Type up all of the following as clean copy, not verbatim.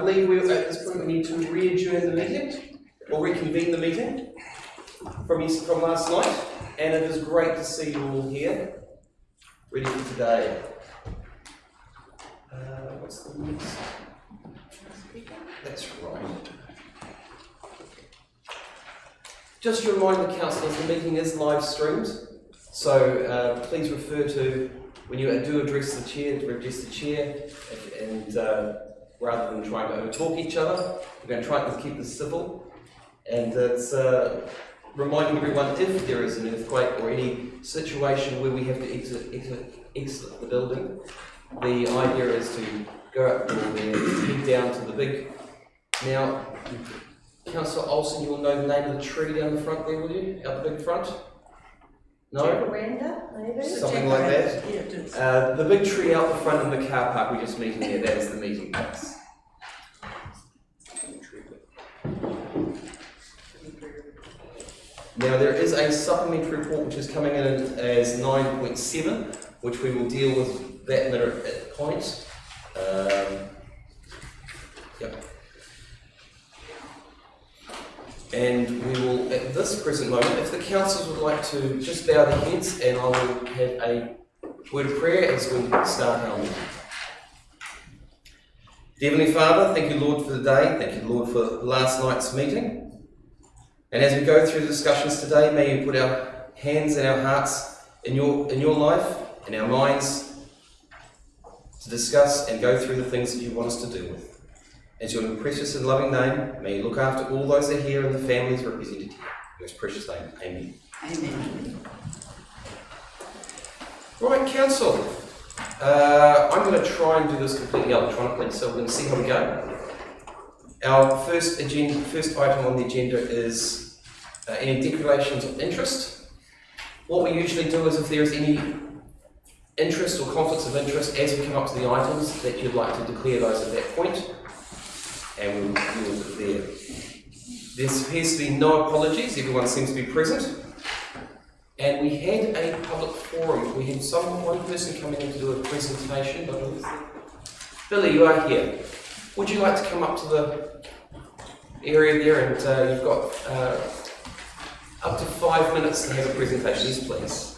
believe at this point we need to re-adjourn the meeting, or reconvene the meeting from last night, and it is great to see you all here, ready for today. What's the next? That's right. Just to remind the councillors, the meeting is live streamed, so please refer to, when you do address the chair, to address the chair, and rather than trying to over-talk each other, we're going to try to keep this civil, and it's reminding everyone, if there is an earthquake or any situation where we have to exit the building, the idea is to go up the door there, head down to the big. Now, Councillor Olsen, you will know the name of the tree down the front there, will you? Out the big front? No? Jacaranda, maybe? Something like that? Yeah, it is. The big tree out the front of the car park we're just meeting there, that is the meeting place. Now there is a supplementary report which is coming in as 9.7, which we will deal with that later at point. Yep. And we will, at this present moment, if the councillors would like to just bow their heads, and I will have a word of prayer as we start our meeting. Dear Heavenly Father, thank you, Lord, for the day. Thank you, Lord, for last night's meeting. And as we go through the discussions today, may you put our hands and our hearts in your life, in our minds, to discuss and go through the things that you want us to do with. In your precious and loving name, may you look after all those that are here and the families represented here. In your precious name, amen. Amen. Right, Council. I'm going to try and do this completely electronically, so we're going to see how we go. Our first item on the agenda is any declarations of interest. What we usually do is if there is any interest or conflicts of interest as we come up to the items, that you'd like to declare those at that point, and we'll deal with it there. There appears to be no apologies, everyone seems to be present. And we had a public forum. We had one person coming in to do a presentation, but Billy, you are here. Would you like to come up to the area there, and you've got up to 5 minutes to have a presentation. Yes, please.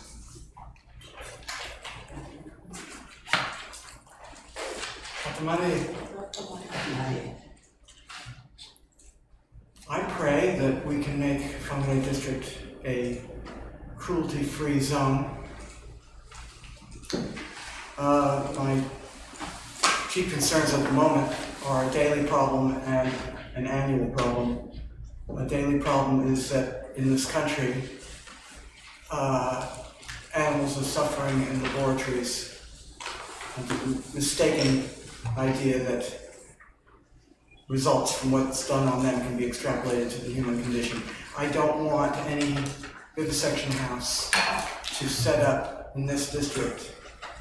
I pray that we can make Whangarei District a cruelty-free zone. My chief concerns at the moment are a daily problem and an annual problem. A daily problem is that in this country, animals are suffering in laboratories. And the mistaken idea that results from what's done on them can be extrapolated to the human condition. I don't want any vivisection house to set up in this district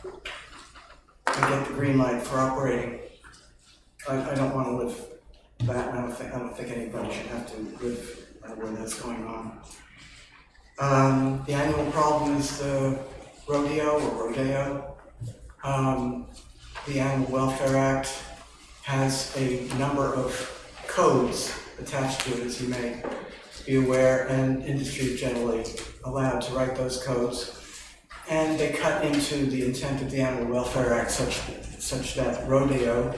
and get the green light for operating. I don't want to live that. I don't think anybody should have to live where that's going on. The annual problem is the rodeo. The Animal Welfare Act has a number of codes attached to it, as you may be aware, and industry is generally allowed to write those codes. And they cut into the intent of the Animal Welfare Act such that rodeo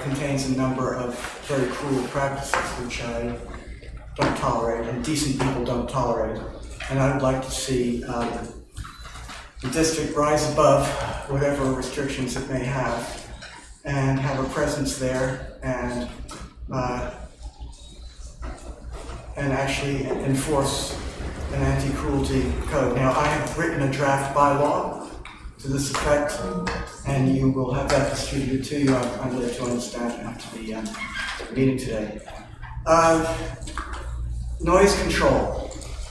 contains a number of very cruel practices which I don't tolerate, and decent people don't tolerate. And I would like to see the district rise above whatever restrictions it may have and have a presence there and actually enforce an anti-cruelty code. Now, I have written a draft bylaw to this effect, and you will have that distributed to you. I'm led to understand after the meeting today. Noise control.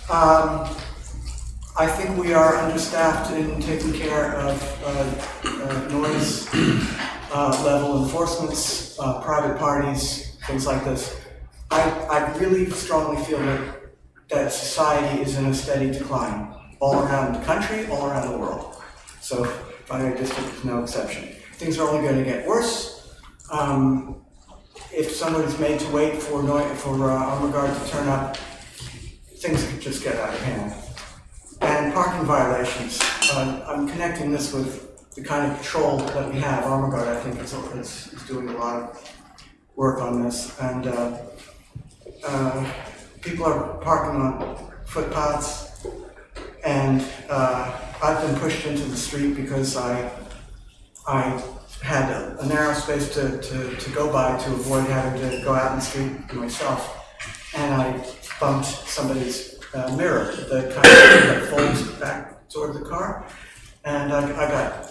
I think we are understaffed in taking care of noise level enforcements, private parties, things like this. I really strongly feel that society is in a steady decline, all around the country, all around the world. So Whangarei District is no exception. Things are only going to get worse. if somebody's made to wait for armor guard to turn up, things could just get out of hand. And parking violations. I'm connecting this with the kind of patrol that we have. Armor guard, I think, is doing a lot of work on this. And people are parking on footpaths, and I've been pushed into the street because I had a narrow space to go by to avoid having to go out in the street myself, and I bumped somebody's mirror, the kind that folds back toward the car, and I got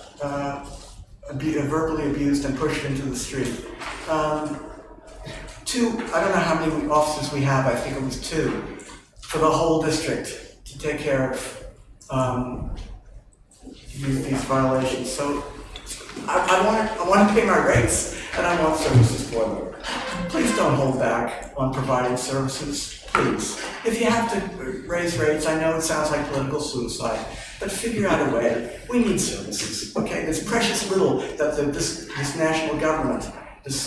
verbally abused and pushed into the street. I don't know how many officers we have, I think it was 2, for the whole district to take care of these violations. So I want to pay my rates, and I want services for them. Please don't hold back on providing services, please. If you have to raise rates, I know it sounds like political suicide, but figure out a way. We need services, okay? There's precious little that this national government, this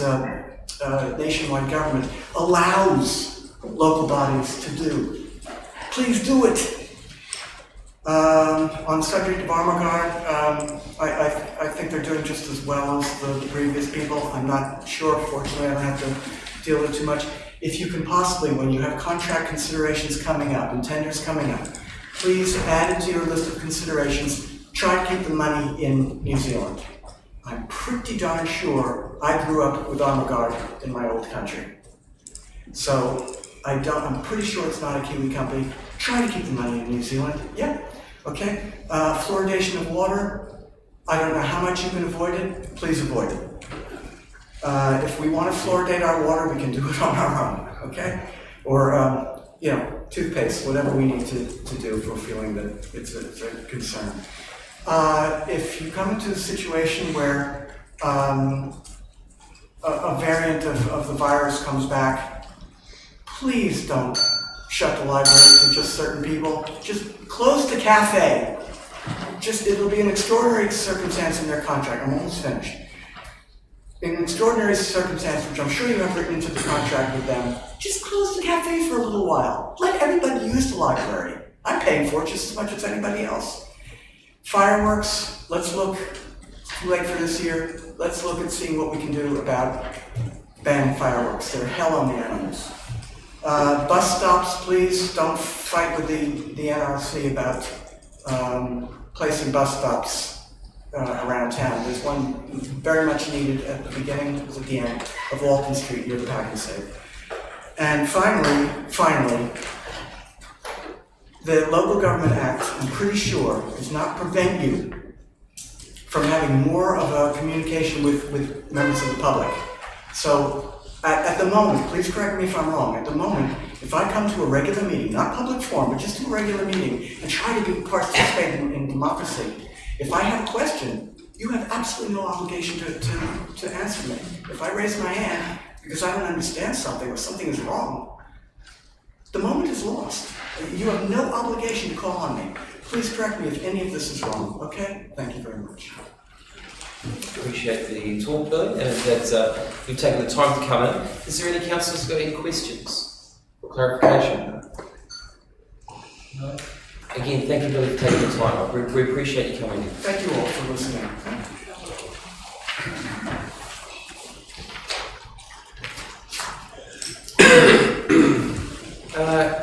nationwide government allows local bodies to do. Please do it. On the subject of armor guard, I think they're doing just as well as the previous people. I'm not sure, fortunately, I don't have to deal with it too much. If you can possibly, when you have contract considerations coming up and tenders coming up, please add it to your list of considerations. Try to keep the money in New Zealand. I'm pretty darn sure I grew up with armor guard in my old country. So I'm pretty sure it's not a Kiwi company. Try to keep the money in New Zealand. Yeah, okay. Fluoridation of water. I don't know how much you can avoid it. Please avoid it. If we want to fluoridate our water, we can do it on our own, okay? Or, toothpaste, whatever we need to do if we're feeling that it's a concern. If you come into a situation where a variant of the virus comes back, please don't shut the library to just certain people. Just close the cafe. It'll be an extraordinary circumstance in their contract. I'm almost finished. In an extraordinary circumstance, which I'm sure you have written into the contract with them, just close the cafe for a little while. Let everybody use the library. I'm paying for it just as much as anybody else. Fireworks, let's look. It's too late for this year. Let's look at seeing what we can do about banning fireworks. They're hell on the animals. Bus stops, please don't fight with the NRC about placing bus stops around town. There's one very much needed at the beginning, at the end of Walton Street near the Pack and Save. And finally, the Local Government Act, I'm pretty sure, does not prevent you from having more of a communication with members of the public. So at the moment, please correct me if I'm wrong, at the moment, if I come to a regular meeting, not public forum, but just to a regular meeting, and try to participate in democracy, if I have a question, you have absolutely no obligation to answer me. If I raise my hand because I don't understand something or something is wrong, the moment is lost. You have no obligation to call on me. Please correct me if any of this is wrong, okay? Thank you very much. Appreciate the talk, Billy, and that you've taken the time to come in. Is there any councillors who've got any questions or clarification? No? Again, thank you, Billy, for taking the time. We appreciate you coming in. Thank you all for listening.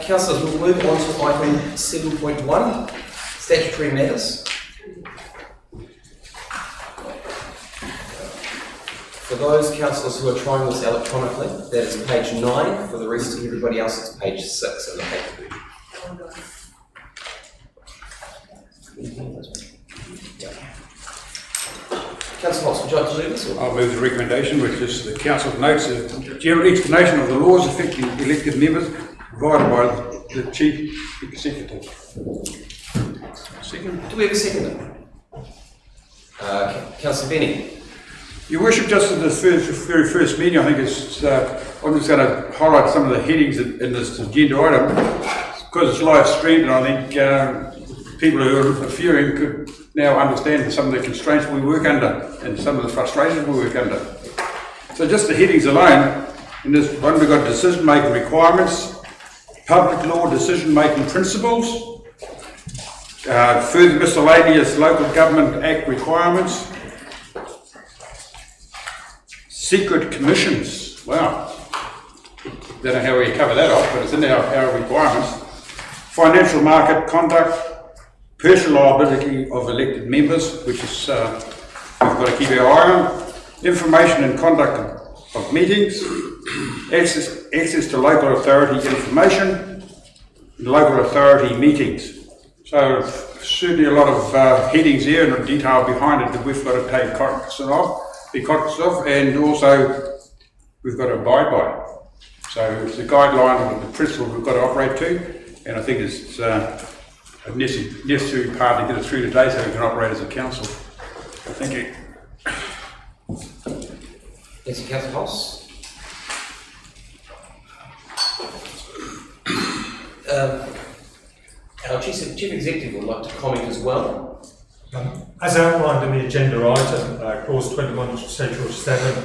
Councillors, we'll move on to item 7.1, statutory matters. For those councillors who are trying this electronically, that is page 9. For the rest of everybody else, it's page 6 in the paper. Councillor Potts, would you like to do this? I'll move the recommendation, which is the council notes a general explanation of the laws affecting elected members provided by the chief executive. Second. Do we have a second? Councillor Benny. Your Worship, just in this very first meeting, I think it's, I'm just going to highlight some of the headings in this agenda item, because it's live streamed, and I think people who are viewing could now understand some of the constraints we work under and some of the frustrations we work under. So just the headings alone, In this one, we've got decision-making requirements, public law decision-making principles, further miscellaneous local government act requirements, secret commissions. Wow. Don't know how we cover that off, but it's in our requirements. Financial market conduct, personal liability of elected members, which is we've got to keep our eye on. Information and conduct of meetings, access to local authority information, and local authority meetings. So certainly a lot of headings here and the detail behind it that we've got to take cognizance of, and also we've got to abide by. So it's a guideline of the principle we've got to operate to, and I think it's a necessary part to get us through today so we can operate as a council. Thank you. Thank you, Councillor Hoss. Our Chief Executive would like to comment as well. As outlined in the agenda item, Clause 21, Schedule 7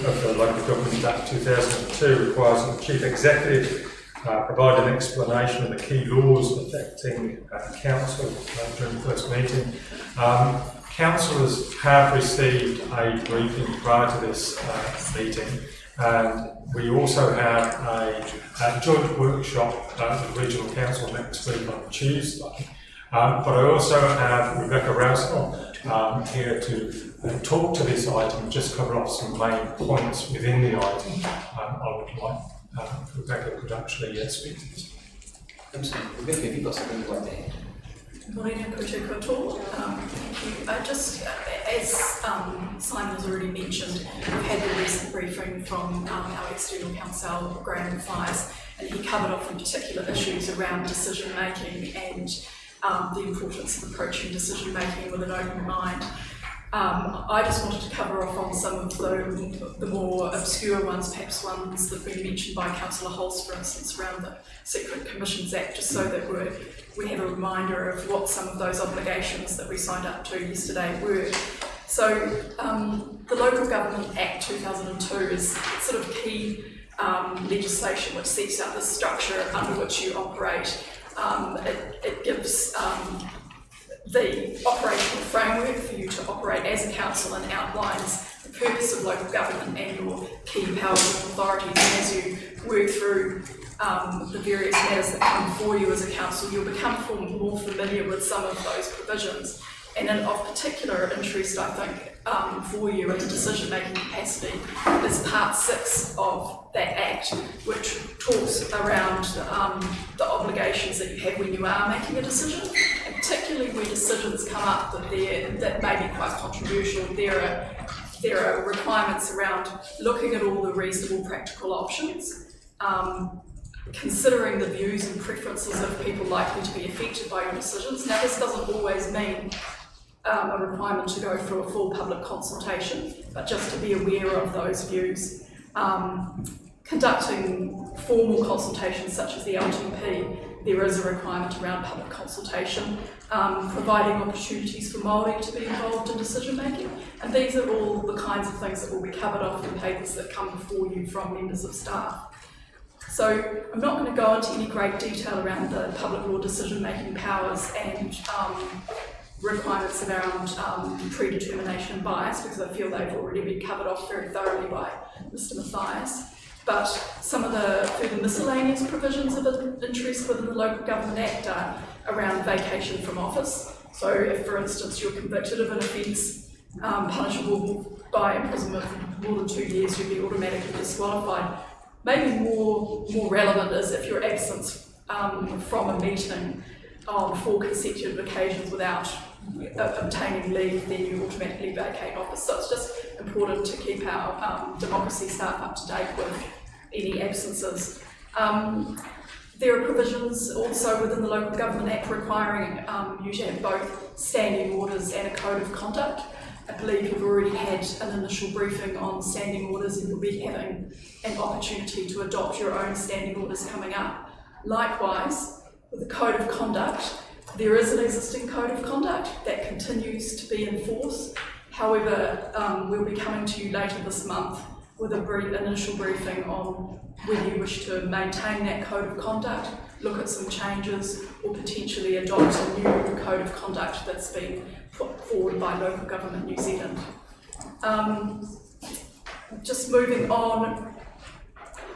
of the Local Government Act 2002 requires that the Chief Executive provide an explanation of the key laws affecting Council during the first meeting. Councillors have received a briefing prior to this meeting, and we also have a joint workshop with the Regional Council next week on Tuesday. But I also have Rebecca Rousell here to talk to this item, just cover off some main points within the item. I would like Rebecca could actually speak to this. Rebecca, have you got something like that? Morena Koutou. Thank you. Just as Simon has already mentioned, we've had the recent briefing from our external counsel, Graham Fires, and he covered off in particular issues around decision making and the importance of approaching decision making with an open mind. I just wanted to cover off on some of the more obscure ones, perhaps ones that have been mentioned by Councillor Holst, for instance, around the Secret Commissions Act, just so that we have a reminder of what some of those obligations that we signed up to yesterday were. So the Local Government Act 2002 is sort of key legislation which sets out the structure under which you operate. It gives the operational framework for you to operate as a council and outlines the purpose of local government and your key powers and authorities. And as you work through the various matters that come before you as a council, you'll become more familiar with some of those provisions. And of particular interest, I think, for you in the decision-making capacity is Part 6 of that Act, which talks around the obligations that you have when you are making a decision, and particularly where decisions come up that may be quite controversial. There are requirements around looking at all the reasonable practical options, considering the views and preferences of people likely to be affected by your decisions. Now, this doesn't always mean a requirement to go through a full public consultation, but just to be aware of those views. Conducting formal consultations such as the LTP, there is a requirement around public consultation, providing opportunities for Māori to be involved in decision making, and these are all the kinds of things that will be covered off in papers that come before you from members of staff. So I'm not going to go into any great detail around the public law decision making powers and requirements around predetermination and bias, because I feel they've already been covered off very thoroughly by Mr. Matthias. But some of the further miscellaneous provisions of interest within the Local Government Act are around vacation from office. So if, for instance, you're convicted of an offence punishable by imprisonment for more than 2 years, you'd be automatically disqualified. Maybe more relevant is if your absence from a meeting on 4 consecutive occasions without obtaining leave, then you automatically vacate office. So it's just important to keep our democracy staff up to date with any absences. There are provisions also within the Local Government Act requiring you to have both standing orders and a code of conduct. I believe you've already had an initial briefing on standing orders, and you'll be having an opportunity to adopt your own standing orders coming up. Likewise, with the code of conduct, there is an existing code of conduct that continues to be in force. However, we'll be coming to you later this month with an initial briefing on whether you wish to maintain that code of conduct, look at some changes, or potentially adopt a new code of conduct that's been put forward by Local Government New Zealand. Just moving on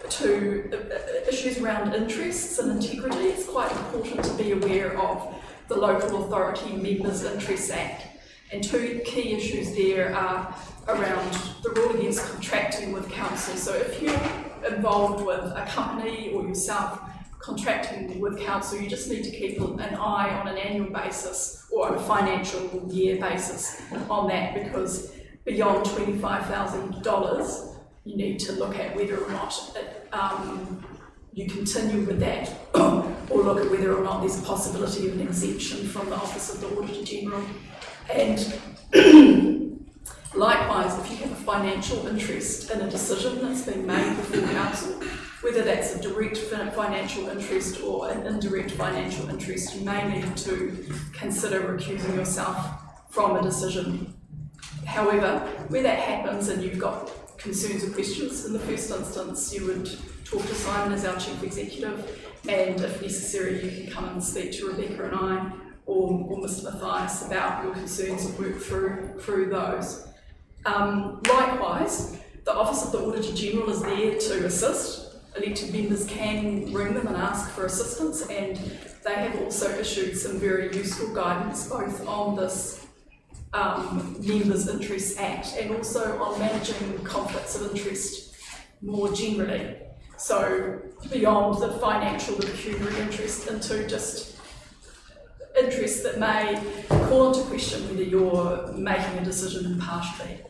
to issues around interests and integrity, it's quite important to be aware of the Local Authority Members' Interests Act. And two key issues there are around the rule against contracting with council. So if you're involved with a company or yourself contracting with council, you just need to keep an eye on an annual basis or on a financial year basis on that, because beyond $25,000, you need to look at whether or not you continue with that or look at whether or not there's a possibility of an exemption from the Office of the Auditor General. And likewise, if you have a financial interest in a decision that's been made before council, whether that's a direct financial interest or an indirect financial interest, you may need to consider recusing yourself from a decision. However, where that happens and you've got concerns or questions, in the first instance you would talk to Simon as our Chief Executive, and if necessary you can come and speak to Rebecca and I or Mr Mathias about your concerns and work through those. Likewise, the Office of the Auditor General is there to assist. Elected members can ring them and ask for assistance, and they have also issued some very useful guidance both on this Members' Interests Act and also on managing conflicts of interest more generally. So beyond the financial, the pecuniary interest, into just interests that may call into question whether you're making a decision impartially.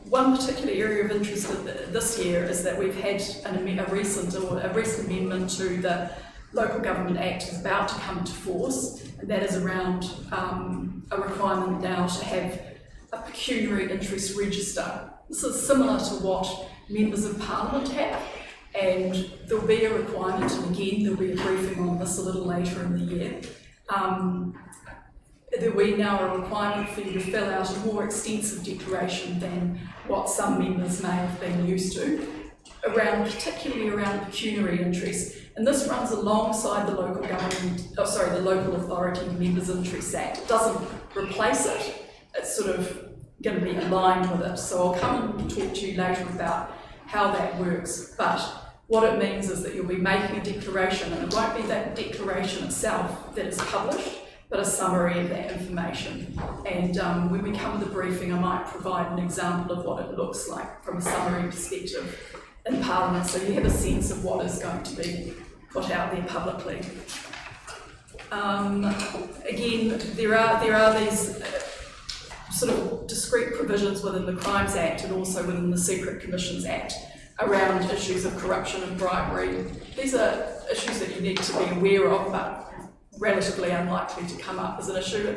One particular area of interest this year is that we've had a recent amendment to the Local Government Act is about to come into force, and that is around a requirement now to have a pecuniary interest register. This is similar to what members of Parliament have, and there'll be a requirement, and again there'll be a briefing on this a little later in the year. There'll be now a requirement for you to fill out a more extensive declaration than what some members may have been used to, particularly around pecuniary interest. And this runs alongside the Local Authority Members' Interests Act. It doesn't replace it, it's sort of going to be aligned with it. So I'll come and talk to you later about how that works. But what it means is that you'll be making a declaration, and it won't be that declaration itself that is published, but a summary of that information. And when we come to the briefing, I might provide an example of what it looks like from a summary perspective in Parliament, so you have a sense of what is going to be put out there publicly. Again, there are these sort of discrete provisions within the Crimes Act and also within the Secret Commissions Act around issues of corruption and bribery. These are issues that you need to be aware of, but relatively unlikely to come up as an issue.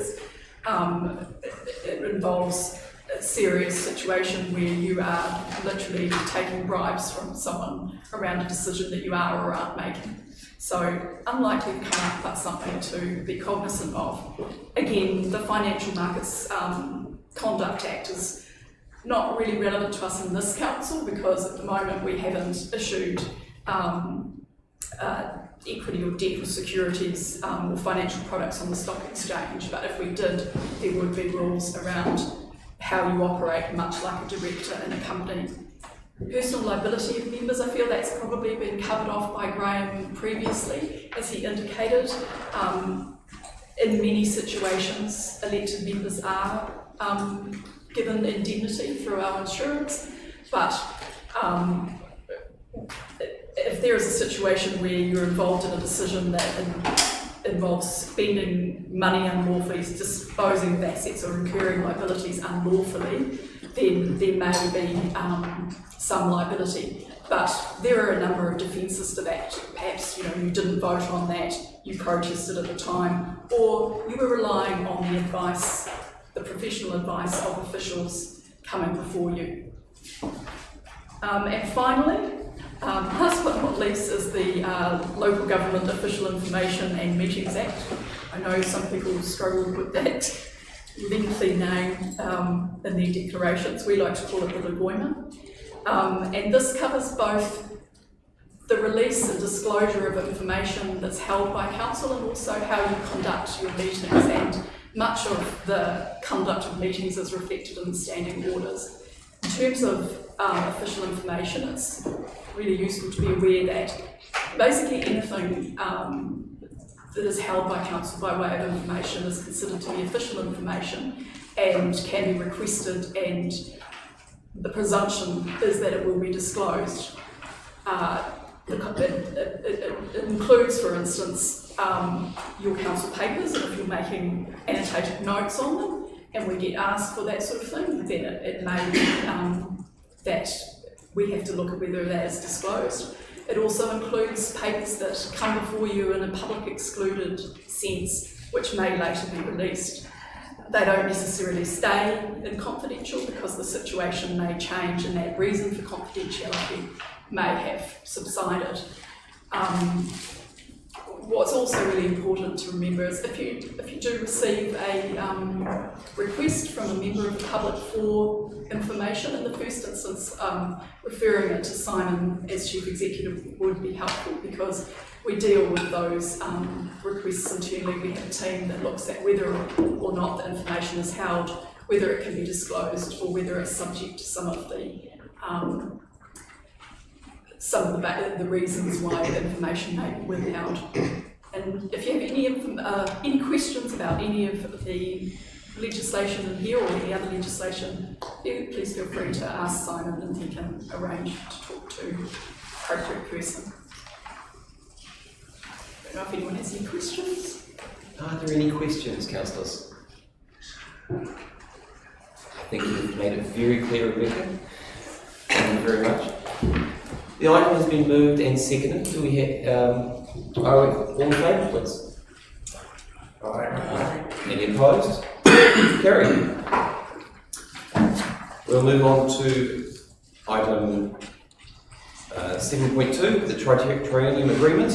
It involves a serious situation where you are literally taking bribes from someone around a decision that you are or aren't making. So unlikely to come up, but something to be cognizant of. Again, the Financial Markets Conduct Act is not really relevant to us in this council because at the moment we haven't issued equity or debt or securities or financial products on the stock exchange, but if we did, there would be rules around how you operate, much like a director in a company. Personal liability of members, I feel that's probably been covered off by Graham previously, as he indicated. In many situations, elected members are given indemnity through our insurance, but if there is a situation where you're involved in a decision that involves spending money unlawfully, disposing of assets or incurring liabilities unlawfully, then there may be some liability. But there are a number of defences to that. Perhaps you didn't vote on that, you protested at the time, or you were relying on the advice, the professional advice of officials coming before you. And finally, last but not least is the Local Government Official Information and Meetings Act. I know some people struggle with that lengthy name in their declarations. We like to call it the Lagoima. And this covers both the release and disclosure of information that's held by council and also how you conduct your meetings, and much of the conduct of meetings is reflected in the standing orders. In terms of official information, it's really useful to be aware that basically anything that is held by council by way of information is considered to be official information and can be requested, and the presumption is that it will be disclosed. It includes, for instance, your council papers, and if you're making annotated notes on them and we get asked for that sort of thing, then it may be that we have to look at whether that is disclosed. It also includes papers that come before you in a public excluded sense, which may later be released. They don't necessarily stay in confidential because the situation may change and that reason for confidentiality may have subsided. What's also really important to remember is if you do receive a request from a member of the public for information, in the first instance, referring it to Simon as Chief Executive would be helpful, because we deal with those requests internally. We have a team that looks at whether or not the information is held, whether it can be disclosed, or whether it's subject to some of the reasons why the information may be withheld. And if you have any questions about any of the legislation in here or any other legislation, please feel free to ask Simon and he can arrange to talk to the appropriate person. I don't know if anyone has any questions. Are there any questions, councillors? I think you've made it very clear, Rebecca. Thank you very much. The item has been moved and seconded. Do we have, all in favour, please? Aye. Any opposed? Carried. We'll move on to item 7.2, the Triennium Agreement.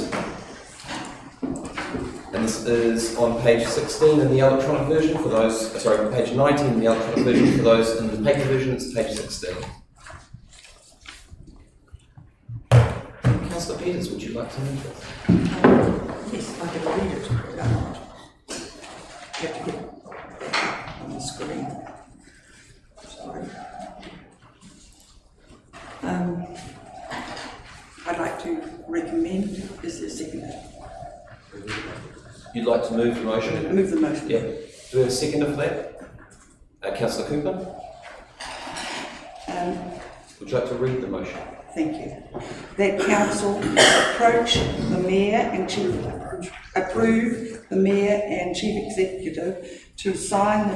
And this is on page 16 in the electronic version for those, sorry, page 19 in the electronic version. For those in the paper version, it's page 16. Councillor Peters, would you like to move it? Yes, I can read it. You have to get on the screen. Sorry. I'd like to recommend, is there a second? You'd like to move the motion? Move the motion. Yeah. Do we have a seconder for that? Councillor Cooper? Would you like to read the motion? Thank you. That council approach the mayor and approve the mayor and chief executive to sign the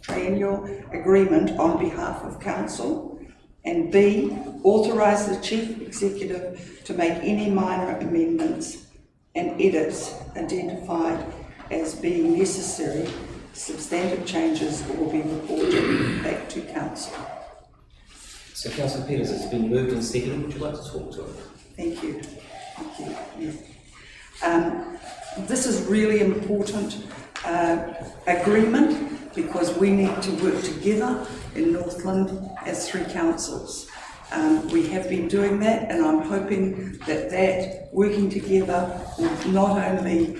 triennial agreement on behalf of council, and B, authorise the chief executive to make any minor amendments and edits identified as being necessary. Substantive changes will be reported back to council. So, Councillor Peters, it's been moved and seconded. Would you like to talk to it? Thank you. Thank you. Yeah. This is really important agreement because we need to work together in Northland as three councils. We have been doing that, and I'm hoping that working together will not only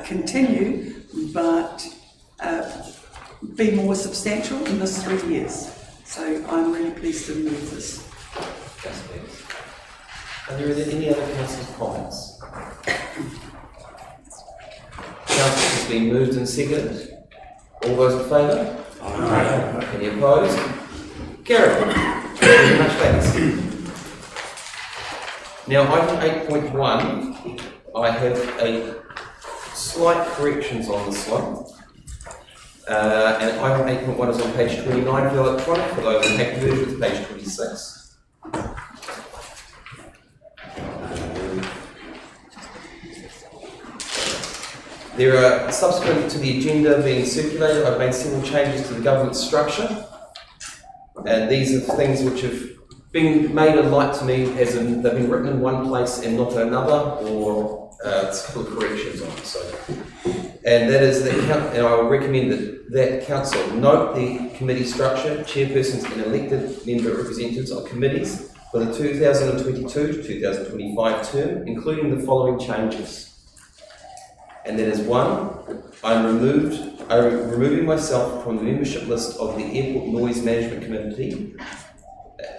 continue but be more substantial in this 3 years. So I'm really pleased to move this. Councillor Peters. Are there any other councillors' comments? Council has been moved and seconded. All those in favour? Aye. Any opposed? Carried. Thank you very much, ladies. Now, item 8.1, I have a slight corrections on this one. And item 8.1 is on page 29 for the electronic, for those in paper version, page 26. There are, subsequent to the agenda being circulated, I've made several changes to the government structure. And these are things which have been made in light to me, as in they've been written in one place and not in another, or a couple of corrections on it. So And that is that, and I would recommend that council note the committee structure, chairpersons and elected member representatives of committees for the 2022 to 2025 term, including the following changes. And that is 1, I'm removing myself from the membership list of the Airport Noise Management Committee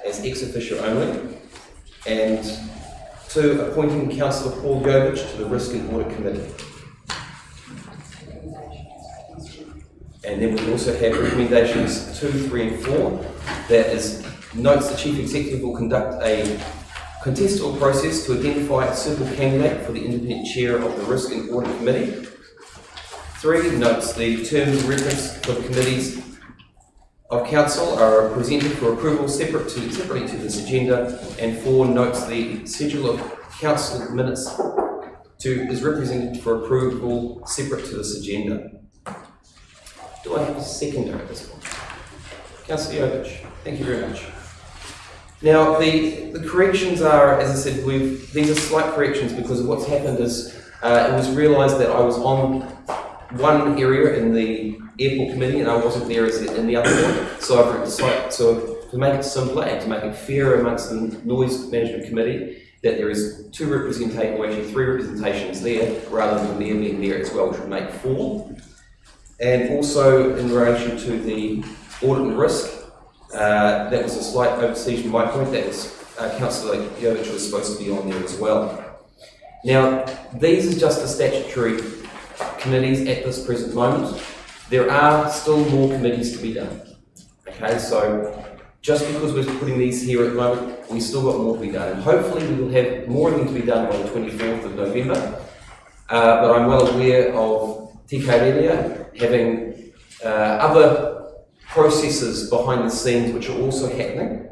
as ex officio only. And 2, appointing Councillor Paul Yovich to the Risk and Audit Committee. And then we also have recommendations 2, 3 and 4. That is, notes the Chief Executive will conduct a contestable process to identify a suitable candidate for the independent chair of the Risk and Audit Committee. 3, notes the terms of reference for the committees of council are presented for approval separately to this agenda. And 4, notes the schedule of council minutes is represented for approval separate to this agenda. Do I have a seconder at this point? Councillor Yovich, thank you very much. Now, the corrections are, as I said, these are slight corrections because of what's happened is it was realised that I was on one area in the airport committee and I wasn't there in the other one. So I've decided, to make it simpler and to make it fairer amongst the noise management committee, that there is 2 representations, or actually 3 representations there, rather than me being there as well, which would make 4. And also in relation to the audit and risk, that was a slight overseas from my point. That was Councillor Yovich was supposed to be on there as well. Now, these are just the statutory committees at this present moment. There are still more committees to be done. Okay, so just because we're putting these here at the moment, we've still got more to be done. And hopefully we will have more of them to be done by the 24th of November. But I'm well aware of Te Karerea having other processes behind the scenes which are also happening,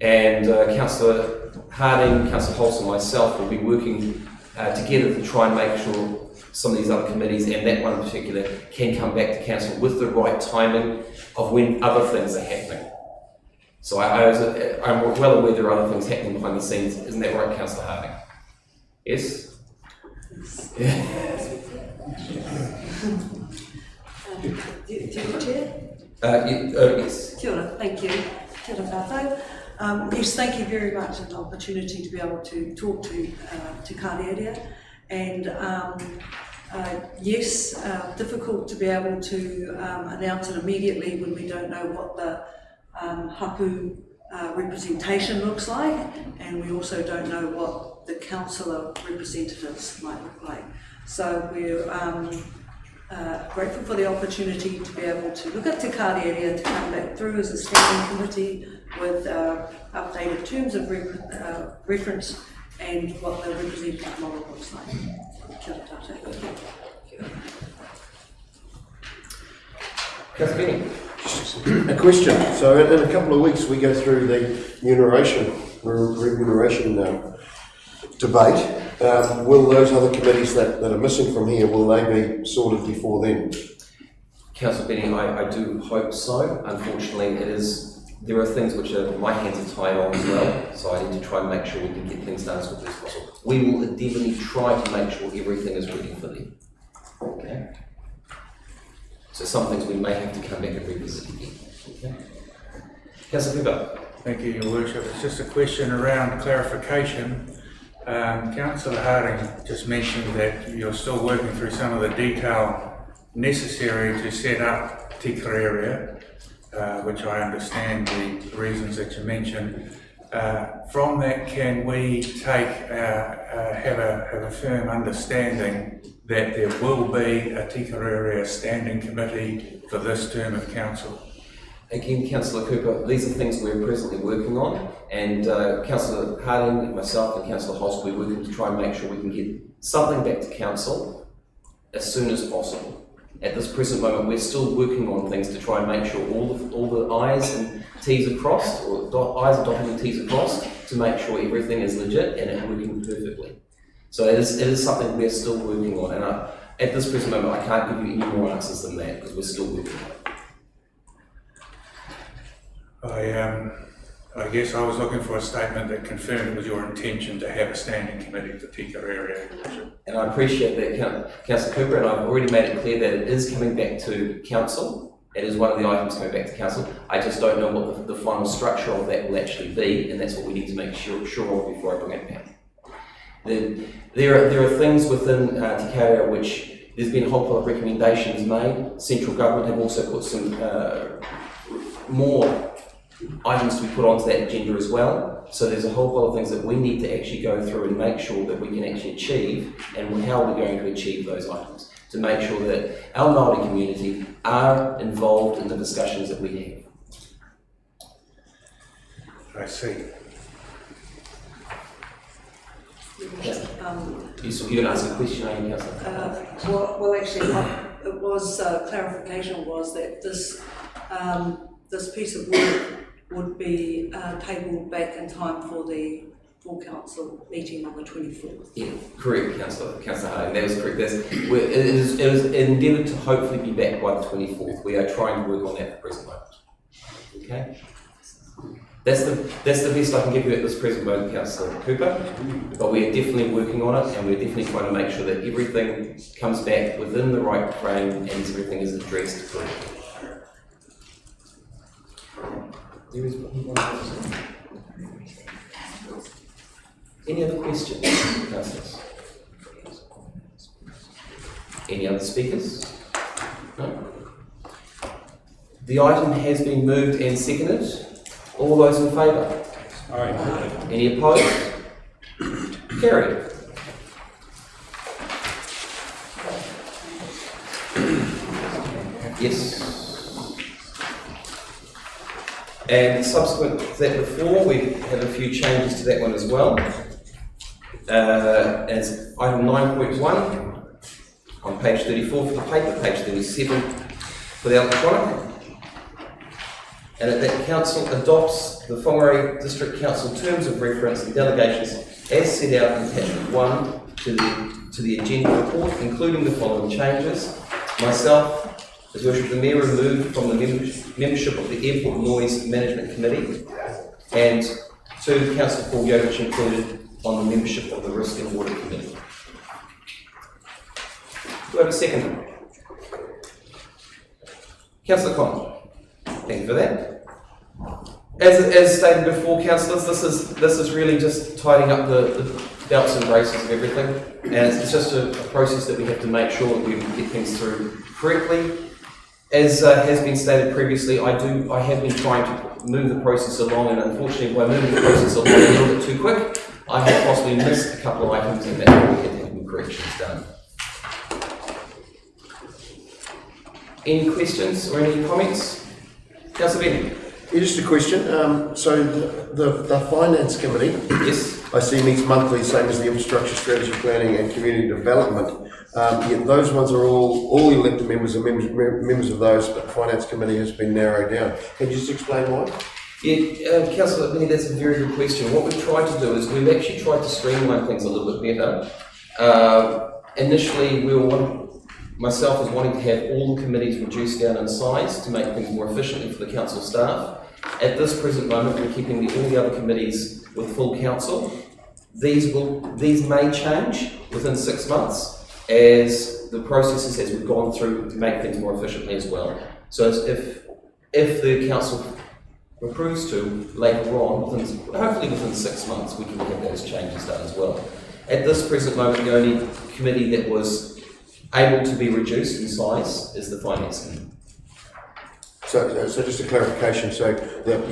and Councillor Harding, Councillor Holst and myself will be working together to try and make sure some of these other committees and that one in particular can come back to council with the right timing of when other things are happening. So I'm well aware there are other things happening behind the scenes. Isn't that right, Councillor Harding? Yes? Do you chair? Yes. Kia ora, thank you. Kia ora tātou. Yes, thank you very much for the opportunity to be able to talk to Karerea. And yes, difficult to be able to announce it immediately when we don't know what the hapu representation looks like, and we also don't know what the councillor representatives might look like. So we're grateful for the opportunity to be able to look at Te Karerea to come back through as a standing committee with updated terms of reference and what the representative model looks like. Kia ora tātou. Councillor A question. So in a couple of weeks we go through the remuneration debate. Will those other committees that are missing from here, will they be sorted before then? Councillor Benny, I do hope so. Unfortunately, there are things which my hands are tied on as well, so I need to try and make sure we can get things done as quickly as possible. We will definitely try to make sure everything is ready for them. Okay? So some things we may have to come back and revisit again. Okay? Councillor Pippa. Thank you, Your Worship. It's just a question around clarification. Councillor Harding just mentioned that you're still working through some of the detail necessary to set up Te Karerea, which I understand the reasons that you mentioned. From that, can we have a firm understanding that there will be a Te Karerea standing committee for this term of council? Again, Councillor Cooper, these are things we're presently working on, and Councillor Harding, myself and Councillor Holst, we're working to try and make sure we can get something back to council as soon as possible. At this present moment, we're still working on things to try and make sure all the I's and T's are crossed, or I's are dotted and T's are crossed, to make sure everything is legit and it's working perfectly. So it is something we're still working on, and at this present moment, I can't give you any more answers than that I guess I was looking for a statement that confirmed it was your intention to have a standing committee in a particular area. And I appreciate that, Councillor Cooper, and I've already made it clear that it is coming back to council. It is one of the items coming back to council. I just don't know what the final structure of that will actually be, and that's what we need to make sure of before I bring it back. There are things within Te Karea which there's been a whole lot of recommendations made. Central government have also put some more items to be put onto that agenda as well. So there's a whole lot of things that we need to actually go through and make sure that we can actually achieve, and how we're going to achieve those items, to make sure that our Māori community are involved in the discussions that we have. I see. You're going to ask a question, are you, Councillor? Well, actually, it was clarification was that this piece of work would be tabled back in time for the full council meeting on the 24th. Yeah, correct, Councillor Harding, that was correct. It is endeavoured to hopefully be back by the 24th. We are trying to work on that at the present moment. Okay? That's the best I can give you at this present moment, Councillor Cooper, but we are definitely working on it, and we're definitely trying to make sure that everything comes back within the right frame and everything is addressed correctly. There is one question. Any other questions, councillors? Any other speakers? No? The item has been moved and seconded. All those in favour? Aye. Any opposed? Carried. Yes. And subsequent to that before, we have a few changes to that one as well. As item 9.1 on page 34 for the paper, page 37 for the electronic. And that council adopts the Whangarei District Council terms of reference and delegations as set out in attachment 1 to the agenda report, including the following changes. Myself, as Worship the Mayor, removed from the membership of the Airport Noise Management Committee, and 2, Councillor Paul Yovich included on the membership of the Risk and Water Committee. Do I have a second? Councillor Conn. Thank you for that. As stated before, councillors, this is really just tidying up the belts and braces of everything, and it's just a process that we have to make sure that we get things through correctly. As has been stated previously, I have been trying to move the process along, and unfortunately, by moving the process along a little bit too quick, I have possibly missed a couple of items, and that's why we had to have some corrections done. Any questions or any comments? Councillor Benny. Yeah, just a question. So the Finance Committee, Yes. I see meets monthly, same as the Infrastructure Strategy Planning and Community Development. Yet those ones are all elected members and members of those, but the Finance Committee has been narrowed down. Can you just explain why? Yeah, Councillor Benny, that's a very good question. What we've tried to do is we've actually tried to streamline things a little bit better. Initially, myself was wanting to have all the committees reduced down in size to make things more efficiently for the council staff. At this present moment, we're keeping all the other committees with full council. These may change within 6 months as the processes as we've gone through to make things more efficiently as well. So if the council approves to later on, hopefully within 6 months, we can have those changes done as well. At this present moment, the only committee that was able to be reduced in size is the Finance Committee. So just a clarification. So that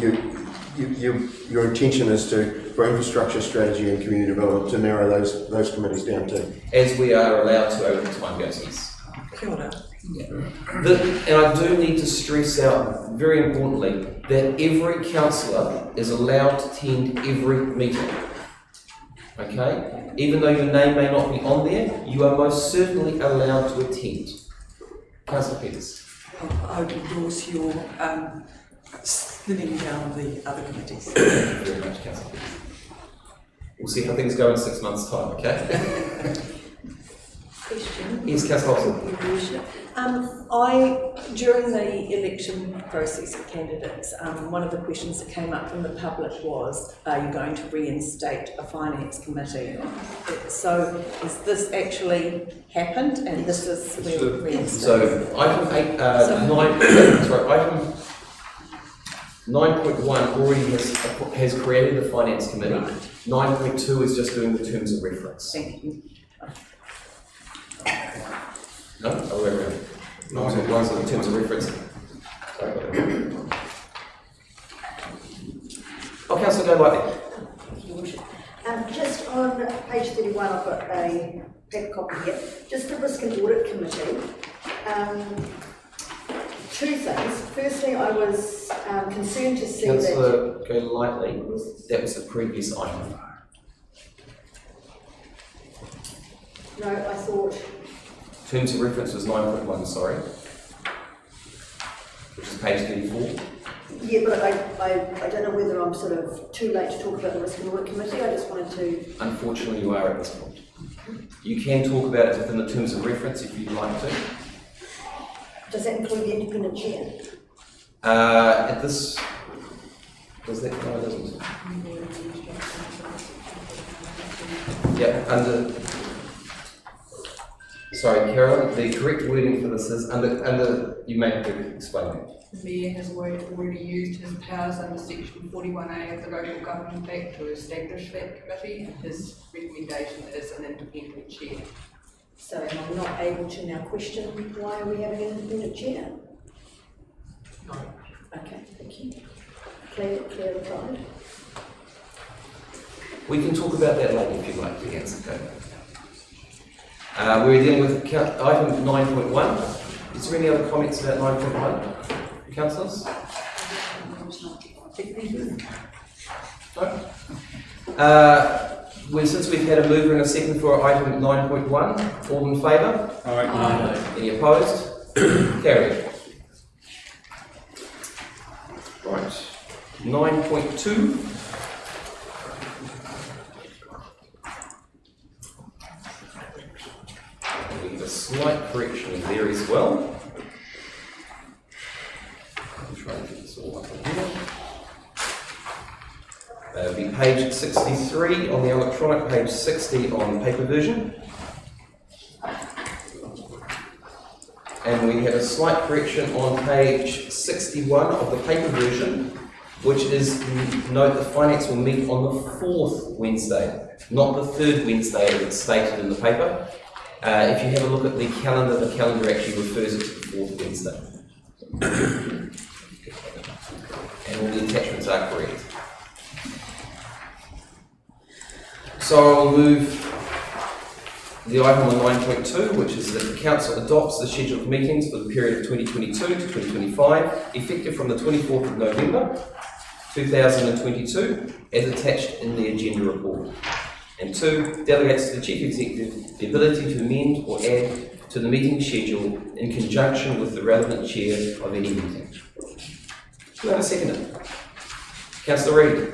your intention is for infrastructure strategy and community development to narrow those committees down too, as we are allowed to over the time goes. Yes. Kia ora. Yeah. And I do need to stress out very importantly that every councillor is allowed to attend every meeting. Okay? Even though your name may not be on there, you are most certainly allowed to attend. Councillor Peters. I would endorse your slimming down the other committees. Thank you very much, Councillor Peters. We'll see how things go in 6 months' time, okay? Question? Yes, Councillor Hobson. Your Worship. I During the election process of candidates, one of the questions that came up from the public was, are you going to reinstate a finance committee? So has this actually happened, and this is where we reinstate? So item 9.1 already has created a finance committee. 9.2 is just doing the terms of reference. Thank you. No? Oh, wait, wait. One's in terms of reference. Sorry. Oh, Councillor, go lightly. Just on page 31, I've got a paper copy here. Just the Risk and Audit Committee. Two things. Firstly, I was concerned to see Councillor, go lightly. That was the previous item. No, I thought. Terms of reference was 9.1, sorry. Which is page 34. Yeah, but I don't know whether I'm sort of too late to talk about the Risk and Audit Committee. I just wanted to. Unfortunately, you are at this point. You can talk about it within the terms of reference if you'd like to. Does that include the independent chair? At this. Does that? No, it doesn't. Yeah, under. Sorry, Carolyn, the correct wording for this is under you may have to explain that. The Mayor has already used his powers under section 41A of the Local Government Act to establish that committee, and his recommendation is an independent chair. So am I not able to now question why are we having an independent chair? No. Okay, thank you. Clarified. We can talk about that later if you'd like to answer, okay? We're dealing with item 9.1. Is there any other comments about 9.1? Councillors? No? Since we've had a mover and a second for item 9.1, all in favour? Aye. Any opposed? Carried. Right. 9.2. A slight correction there as well. I'll try and get this all up here. It'll be page 63 on the electronic, page 60 on paper version. And we have a slight correction on page 61 of the paper version, which is, note the finance will meet on the 4th Wednesday, not the 3rd Wednesday as it's stated in the paper. If you have a look at the calendar actually refers it to the 4th Wednesday. And all the attachments are correct. So I'll move the item on 9.2, which is that the Council adopts the schedule of meetings for the period of 2022 to 2025, effective from the 24th of November 2022, as attached in the agenda report. And 2, delegates to the Chief Executive the ability to amend or add to the meeting schedule in conjunction with the relevant chair of any meeting. Do I have a seconder? Councillor Reid.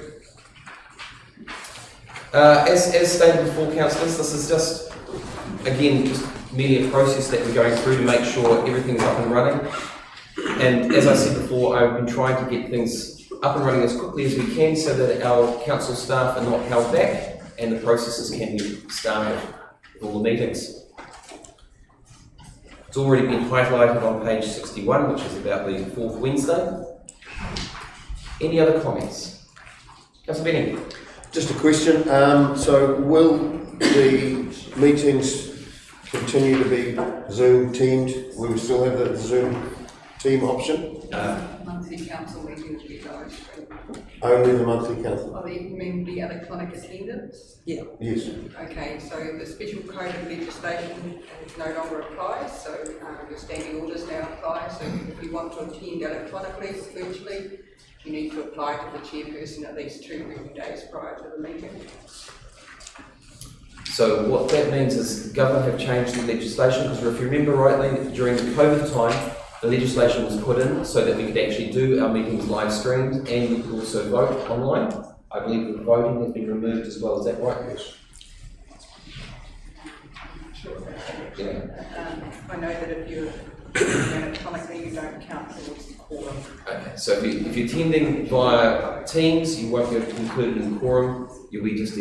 As stated before, councillors, this is just, again, just merely a process that we're going through to make sure everything's up and running. And as I said before, I've been trying to get things up and running as quickly as we can so that our council staff are not held back and the processes can be started with all the meetings. It's already been highlighted on page 61, which is about the 4th Wednesday. Any other comments? Councillor Benning. Just a question. So will the meetings continue to be Zoom teamed? Will we still have the Zoom team option? Monthly council meetings will be live streamed. Only the monthly council? Are they mean the electronic attendance? Yeah. Yes. Okay, so the special code of legislation no longer applies, so the standing orders now apply. So if you want to attend electronically, virtually, you need to apply to the chairperson at least 2 working days prior to the meeting. So what that means is government have changed the legislation, because if you remember rightly, during the COVID time, the legislation was put in so that we could actually do our meetings live streamed and we could also vote online. I believe the voting has been removed as well, is that right? Yes. Sure. Yeah. I know that if you're electronically, you you don't count towards the quorum. Okay, so if you're attending via Teams, you won't be included in quorum, you'll be just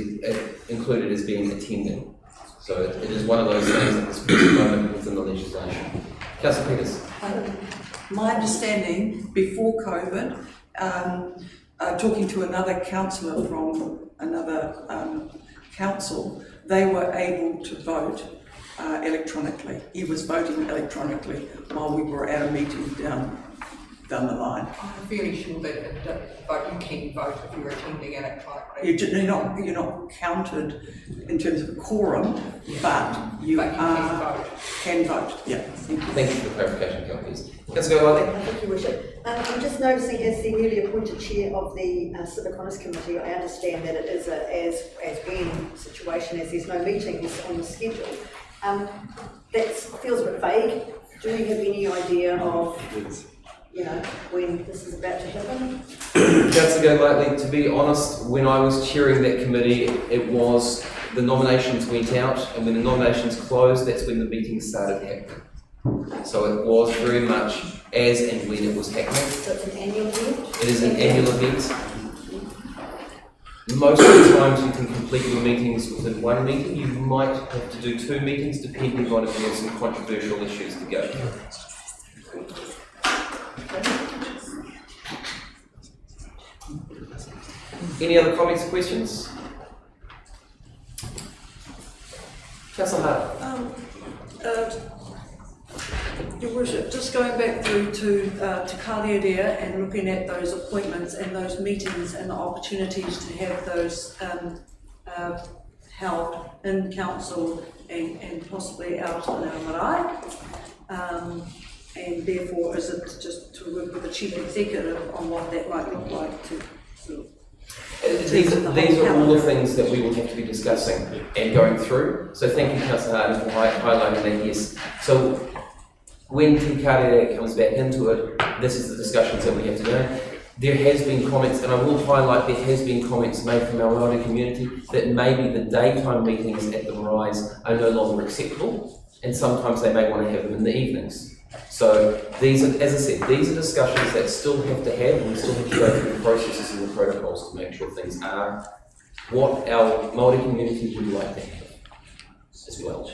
included as being attending. So it is one of those things at this present moment within the legislation. Councillor Peters. My understanding, before COVID, talking to another councillor from another council, they were able to vote electronically. He was voting electronically while we were at a meeting down the line. I'm fairly sure that you can vote if you're attending electronically. You're not counted in terms of a quorum, but you can vote. Yeah. Thank you for the clarification, Councillor. Councillor Golightly. Thank you, Worship. I'm just noticing, as the newly appointed chair of the Civic Honours Committee, I understand that it is as when situation as there's no meetings on the schedule. That feels a bit vague. Do we have any idea of, when this is about to happen? Councillor Golightly, to be honest, when I was chairing that committee, it was the nominations went out, and when the nominations closed, that's when the meetings started happening. So it was very much as and when it was happening. So it's an annual event? It is an annual event. Most of the times you can complete your meetings within one meeting. You might have to do 2 meetings depending on if you have some controversial issues to go. Any other comments or questions? Councillor Hart. Your Worship, just going back through to Kalia there and looking at those appointments and those meetings and the opportunities to have those held in council and possibly out in our marae. And therefore, is it just to work with the chief executive on what that might look like to sort of These are all the things that we will have to be discussing and going through. So thank you, Councillor Harding, for highlighting that, yes. So when Kalia comes back into it, this is the discussions that we have to do. There has been comments, and I will highlight there has been comments made from our Māori community that maybe the daytime meetings at the marae are no longer acceptable, and sometimes they may want to have them in the evenings. So these are, as I said, these are discussions that still have to have, and we still have to go through the processes and the protocols to make sure things are what our Māori community would like to have as well.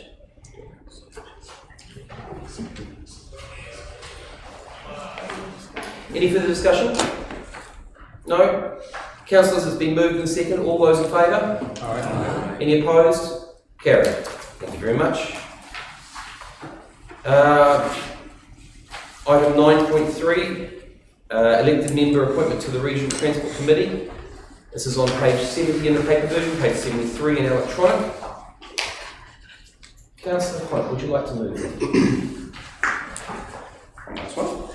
Any further discussion? No? Councillors, it's been moved and second. All those in favour? Aye. Any opposed? Carried. Thank you very much. Item 9.3, elected member appointment to the Regional Transport Committee. This is on page 70 in the paper version, page 73 in electronic. Councillor Hunt, would you like to move? Nice one.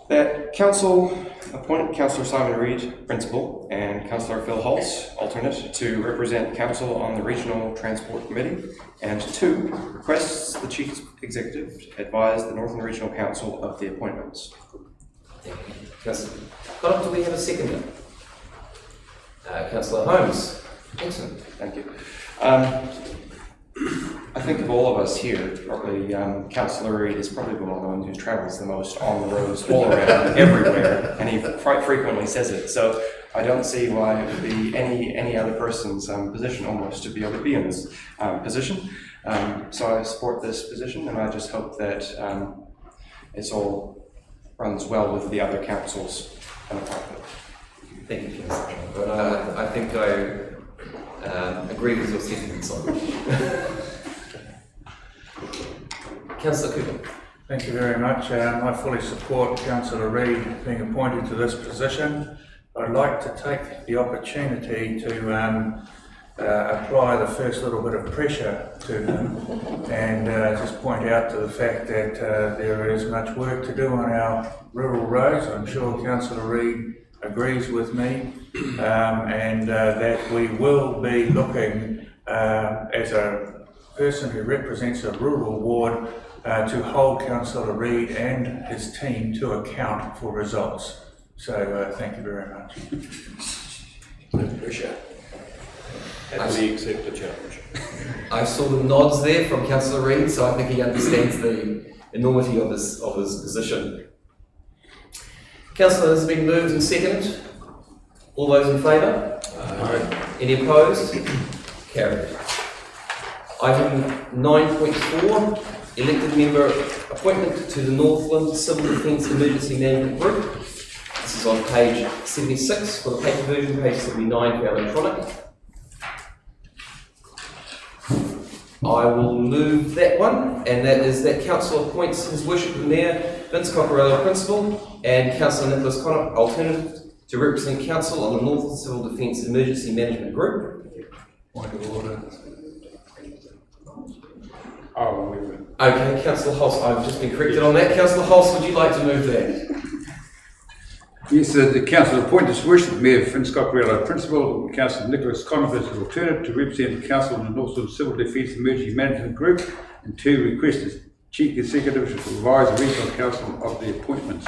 That Council appoint Councillor Simon Reid, Principal, and Councillor Phil Holtz, alternate, to represent Council on the Regional Transport Committee, and 2, requests the Chief Executive advise the Northern Regional Council of the appointments. Thank you. Councillor Hunt, do we have a seconder? Councillor Holmes. Excellent. Thank you. I think of all of us here, probably Councillor Reid is probably the one who travels the most on the roads all around everywhere, and he quite frequently says it. So I don't see why it would be any other person's position almost to be able to be in this position. So I support this position, and I just hope that it's all runs well with the other councils and department. Thank you, Councillor. But I think I agree with your sentiments on it. Councillor Cooper. Thank you very much. I fully support Councillor Reid being appointed to this position. I'd like to take the opportunity to apply the first little bit of pressure to him and just point out to the fact that there is much work to do on our rural roads. I'm sure Councillor Reid agrees with me, and that we will be looking as a person who represents a rural ward to hold Councillor Reid and his team to account for results. So thank you very much. Appreciate it. Happily accept the challenge. I saw the nods there from Councillor Reid, so I think he understands enormity of his position. Councillor, has been moved and seconded. All those in favour? Any opposed? Carried. Item 9.4, elected member appointment to the Northland Civil Defence Emergency Management Group. This is on page 76 for the paper version, page 79 for electronic. I will move that one, and that is that Council appoints His Worship the Mayor Vince Coccarello, Principal, and Councillor Nicholas Connor, Alternative, to represent Council on the Northland Civil Defence Emergency Management Group. Point of order. Oh, wait a minute. Okay, Councillor Hulse, I've just been corrected on that. Councillor Hulse, would you like to move that? Yes, the Council appoints His Worship Mayor Vince Coccarello, Principal, and Councillor Nicholas Connor as Alternative to represent the Council on the Northland Civil Defence Emergency Management Group, and to request as Chief Executive to advise the Regional Council of the appointments.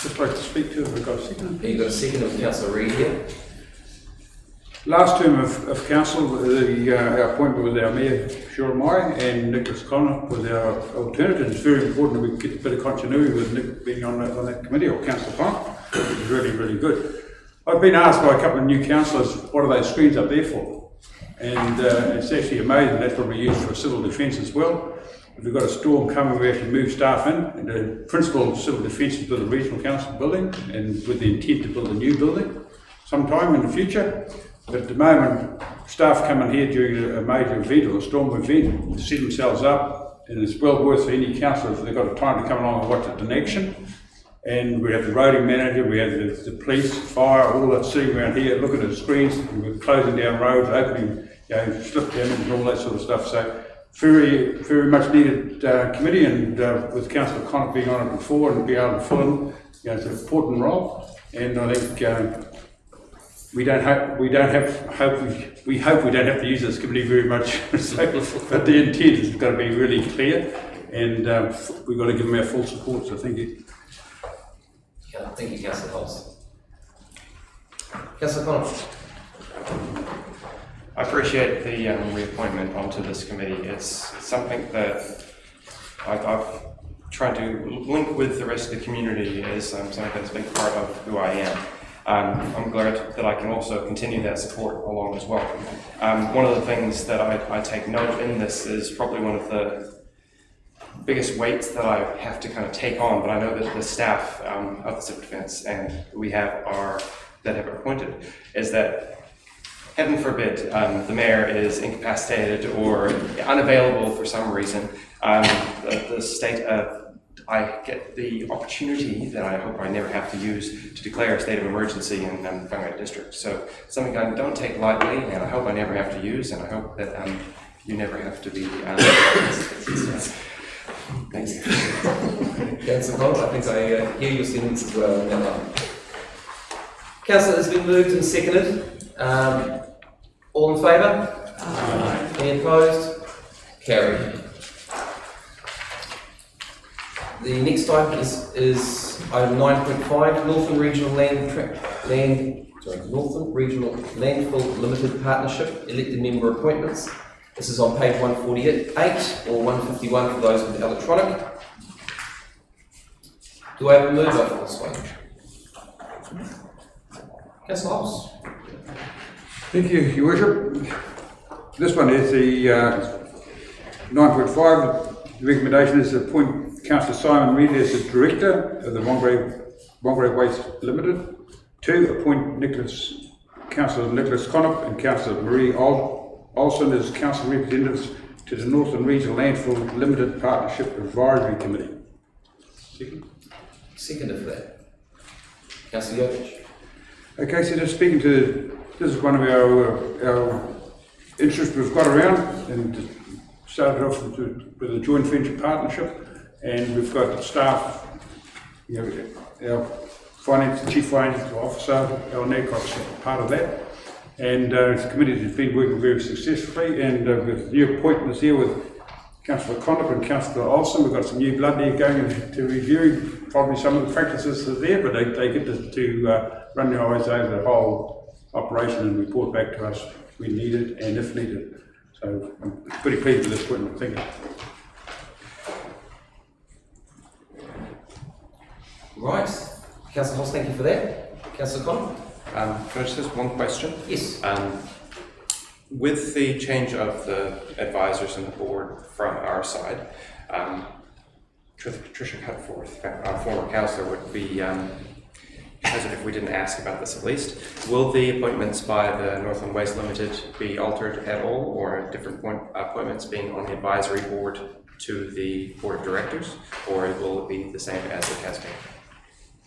Just like to speak to, have we got a second? You've got a second of Councillor Reid here. Last term of council, our appointment was our Mayor, Cheryl Mai, and Nicholas Connor was our alternative. It's very important that we get a bit of continuity with Nick being on that committee, or Councillor Connor, which is really, really good. I've been asked by a couple of new councillors, what are those screens up there for? And it's actually amazing, that's what we use for civil defence as well. If we've got a storm coming, we actually move staff in, and the principal of civil defence is build a regional council building, and with the intent to build a new building sometime in the future. But at the moment, staff come in here during a major event or a storm event to set themselves up, and it's well worth for any councillor if they've got the time to come along and watch it in action. And we have the roading manager, we have the police, fire, all that sitting around here looking at the screens, and we're closing down roads, opening, slip damage and all that sort of stuff. So very, very much needed committee, and with Councillor Connor being on it before and be able to fill in, it's an important role. And I think we hope we don't have to use this committee very much. But the intent has got to be really clear, and we've got to give them our full support. So thank you. Yeah, thank you, Councillor Hulse. Councillor Connor. I appreciate the reappointment onto this committee. It's something that I've tried to link with the rest of the community as something that's a big part of who I am. I'm glad that I can also continue that support along as well. One of the things that I take note in this is probably one of the biggest weights that I have to kind of take on, but I know that the staff of the Civil Defence and we have that have appointed is that, heaven forbid, the mayor is incapacitated or unavailable for some reason, the state of I get the opportunity that I hope I never have to use to declare a state of emergency in Whangarei District. So something I don't take lightly, and I hope I never have to use, and I hope that you never have to be. Thank you. Councillor Connor, I think I hear your sentence as well. Councillor, has been moved and seconded. All in favour? Aye. Any opposed? Carried. The next item is item 9.5, Northland Regional Northland Regional Landfill Limited Partnership Elected Member Appointments. This is on page 148 or 151 for those with electronic. Do I have a mover for this one? Councillor Hulse. Thank you, Your Worship. This one is the 9.5. The recommendation is to appoint Councillor Simon Reid as the Director of the Whangarei Waste Limited. 2. Appoint Councillor Nicholas Connor and Councillor Marie Olsen as Council representatives to the Northern Regional Landfill Limited Partnership Advisory Committee. Second for that. Councillor Jokic. Okay, so just speaking to, this is one of our interests we've got around, and started off with a joint venture partnership, and we've got staff, our chief financial officer, our NACO's part of that, and the committee has been working very successfully, and with new appointments here with Councillor Condop and Councillor Olsen, we've got some new blood there going into reviewing probably some of the practices that are there, but they get to run their eyes over the whole operation and report back to us when needed and if needed. So I'm pretty pleased with this appointment. Thank you. Right. Councillor Hoss, thank you for that. Councillor Connor? Can I just ask one question? Yes. With the change of the advisors and the board from our side, Tricia Cutforth, our former councillor, would be hesitant if we didn't ask about this at least. Will the appointments by the Northland Waste Limited be altered at all, or different appointments being on the advisory board to the board of directors, or will it be the same as it has been?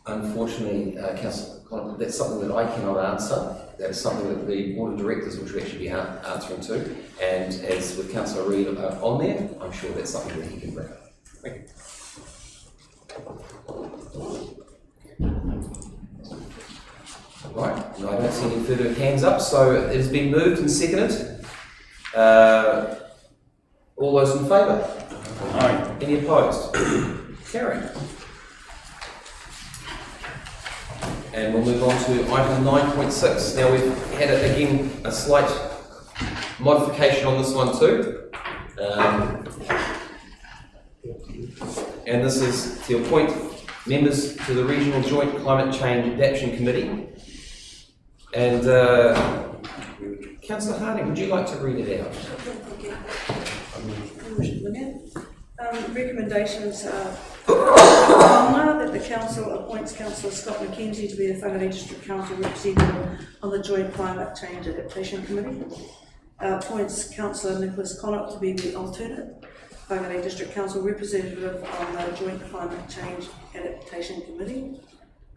Unfortunately, Councillor Connor, that's something that I cannot answer. That's something that the board of directors will actually be answering to. And as with Councillor Reid on there, I'm sure that's something that he can bring up. Thank you. Right, no, I don't see any further hands up, so it has been moved and seconded. All those in favour? Aye. Any opposed? Carried. And we'll move on to item 9.6. Now we've had, again, a slight modification on this one too. And this is to appoint members to the Regional Joint Climate Change Adaptation Committee. And Councillor Harding, would you like to read it out? Recommendations are that the council appoints Councillor Scott McKenzie to be the Whangarei District Council representative on the Joint Climate Change Adaptation Committee. Appoints Councillor Nicholas Connaught to be the alternate Whangarei District Council representative on the Joint Climate Change Adaptation Committee.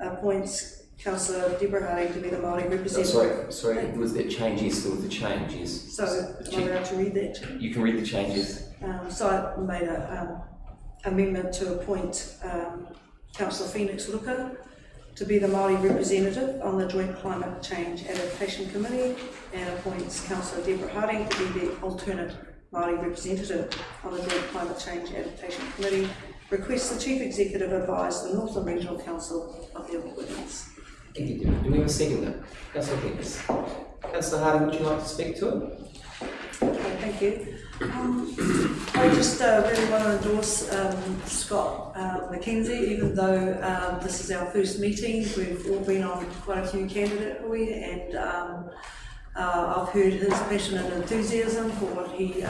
Appoints Councillor Deborah Harding to be the Māori representative. Sorry, was that change? Yes, there was the change, yes. So, am I allowed to read that? You can read the changes. So I made an amendment to appoint Councillor Phoenix Luka to be the Māori representative on the Joint Climate Change Adaptation Committee, and appoints Councillor Deborah Harding to be the alternate Māori representative on the Joint Climate Change Adaptation Committee. Requests the Chief Executive advise the Northland Regional Council of the appointments. Thank you, Deborah. Do we have a second now? Councillor Phoenix. Councillor Harding, would you like to speak to it? Okay, thank you. I just really want to endorse Scott McKenzie, even though this is our first meeting. We've all been on quite a few candidate, and I've heard his passion and enthusiasm for what he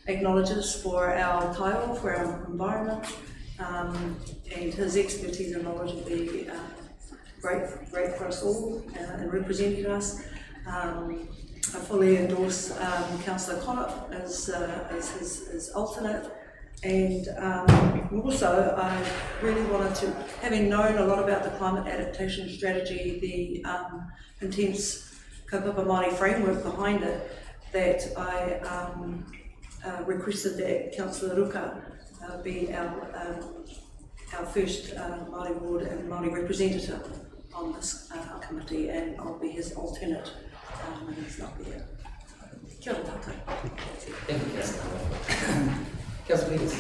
acknowledges for our taiao, for our environment, and his expertise and knowledge will be great for us all in representing us. I fully endorse Councillor Connaught as his alternate, and also I really wanted to, having known a lot about the climate adaptation strategy, the intense kaupapa Māori framework behind it, that I requested that Councillor Ruka be our first Māori ward and Māori representative on this committee, and I'll be his alternate when he's not here. Kia ora tātou. Thank you, Councillor. Councillor Peters.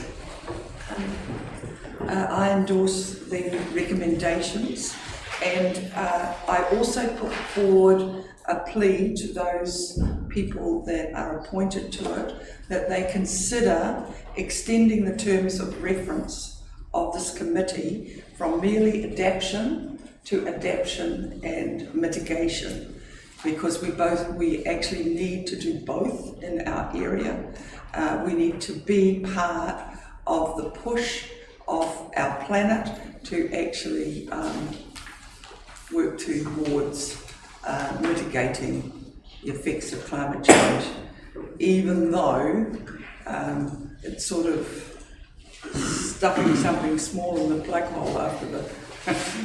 I endorse the recommendations, and I also put forward a plea to those people that are appointed to it that they consider extending the terms of reference of this committee from merely adaptation to adaptation and mitigation, because we actually need to do both in our area. We need to be part of the push of our planet to actually work towards mitigating the effects of climate change, even though it's sort of stuffing something small in the plug hole after the